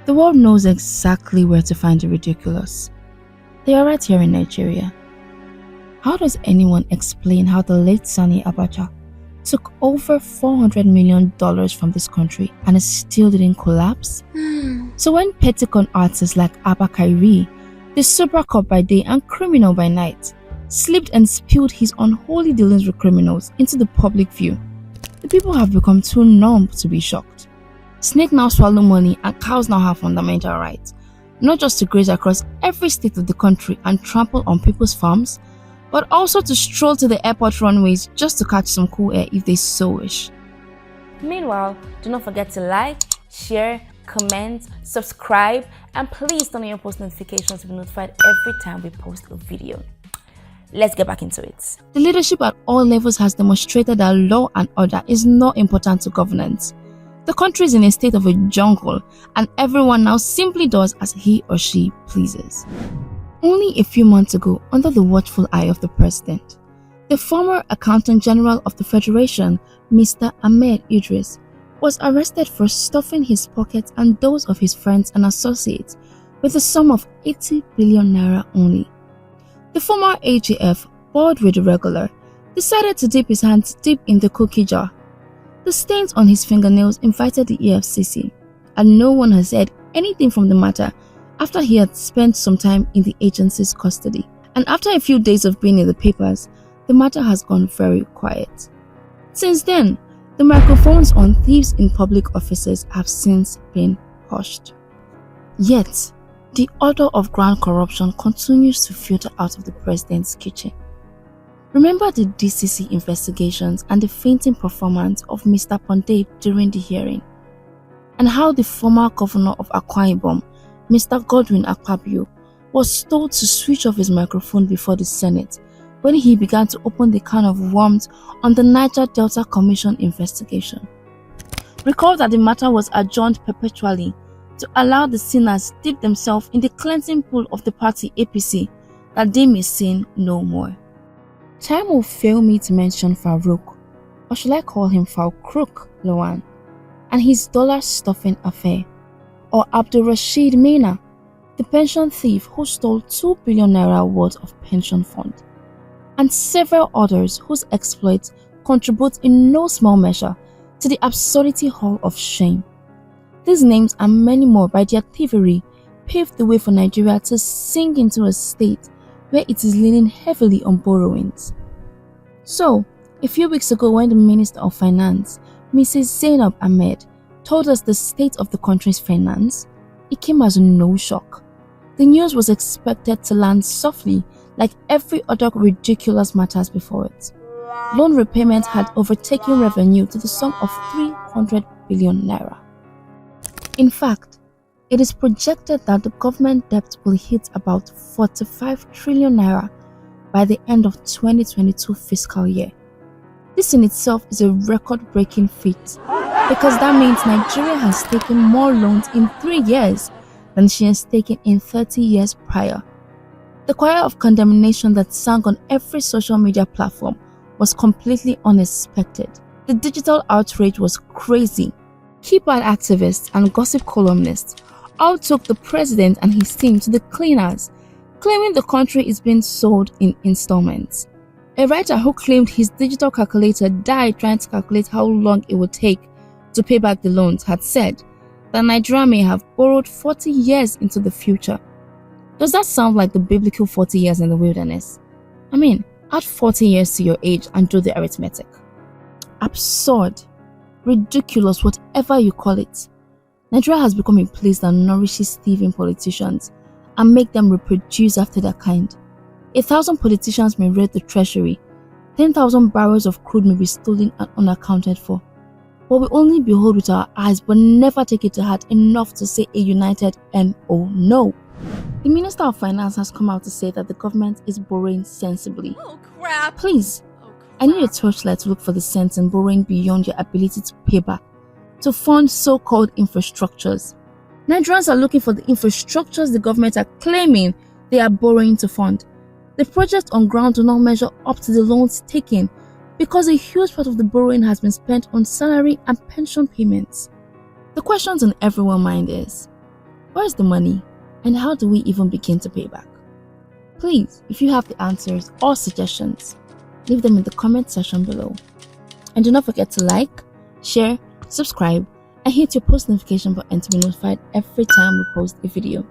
The world knows exactly where to find the ridiculous. They are right here in Nigeria. How does anyone explain how the late Sani Abacha took over $400 million from this country and it still didn't collapse? So when petty-con artists like Abba Kyrie, the super cop by day and criminal by night, slipped and spilled his unholy dealings with criminals into the public view, the people have become too numb to be shocked. Snake now swallow money and cows now have fundamental rights, not just to graze across every state of the country and trample on people's farms, but also to stroll to the airport runways just to catch some cool air if they so wish. Meanwhile, do not forget to like, share, comment, subscribe, and please turn on your post notifications to be notified every time we post a video. Let's get back into it. The leadership at all levels has demonstrated that law and order is not important to governance. The country is in a state of a jungle and everyone now simply does as he or she pleases. Only a few months ago, under the watchful eye of the president, the former Accountant General of the Federation, Mr. Ahmed Idris, was arrested for stuffing his pockets and those of his friends and associates with a sum of 80 billion naira only. The former AGF, bored with the regular, decided to dip his hands deep in the cookie jar. The stains on his fingernails invited the EFCC, and no one has said anything from the matter after he had spent some time in the agency's custody. And after a few days of being in the papers, the matter has gone very quiet. Since then, the microphones on thieves in public offices have since been hushed. Yet, the odor of grand corruption continues to filter out of the president's kitchen. Remember the DCC investigations and the fainting performance of Mr. Ponde during the hearing, and how the former governor of Akwa Ibom, Mr. Godwin Akpabio, was told to switch off his microphone before the Senate when he began to open the can of worms on the Niger Delta Commission investigation. Recall that the matter was adjourned perpetually to allow the sinners dip themselves in the cleansing pool of the party APC that they may sin no more. Time will fail me to mention Farouk, or should I call him Falkrook Lawan, and his dollar-stuffing affair, or Abdul Rashid Mena, the pension thief who stole 2 billion naira worth of pension fund, and several others whose exploits contribute in no small measure to the absurdity hall of shame. These names and many more by their thievery paved the way for Nigeria to sink into a state where it is leaning heavily on borrowings. So, a few weeks ago when the Minister of Finance, Mrs. Zainab Ahmed, told us the state of the country's finance, it came as no shock. The news was expected to land softly like every other ridiculous matters before it. Loan repayment had overtaken revenue to the sum of 300 billion naira. In fact, it is projected that the government debt will hit about 45 trillion naira by the end of 2022 fiscal year. This in itself is a record-breaking feat because that means Nigeria has taken more loans in 3 years than she has taken in 30 years prior. The choir of condemnation that sang on every social media platform was completely unexpected. The digital outrage was crazy. Keypad activists and gossip columnists all took the president and his team to the cleaners, claiming the country is being sold in installments. A writer who claimed his digital calculator died trying to calculate how long it would take to pay back the loans had said that Nigeria may have borrowed 40 years into the future. Does that sound like the biblical 40 years in the wilderness? I mean, add 40 years to your age and do the arithmetic. Absurd, ridiculous, whatever you call it. Nigeria has become a place that nourishes thieving politicians and make them reproduce after their kind. 1,000 politicians may raid the treasury, 10,000 barrels of crude may be stolen and unaccounted for. But we only behold with our eyes but never take it to heart enough to say a united no. The Minister of Finance has come out to say that the government is borrowing sensibly. Oh crap! Please, I need a torchlight to look for the sense in borrowing beyond your ability to pay back, to fund so-called infrastructures. Nigerians are looking for the infrastructures the government are claiming they are borrowing to fund. The projects on ground do not measure up to the loans taken because a huge part of the borrowing has been spent on salary and pension payments. The questions on everyone's mind is, Where's the money? And how do we even begin to pay back? Please, if you have the answers or suggestions, leave them in the comment section below. And do not forget to like, share, subscribe, and hit your post notification button to be notified every time we post a video.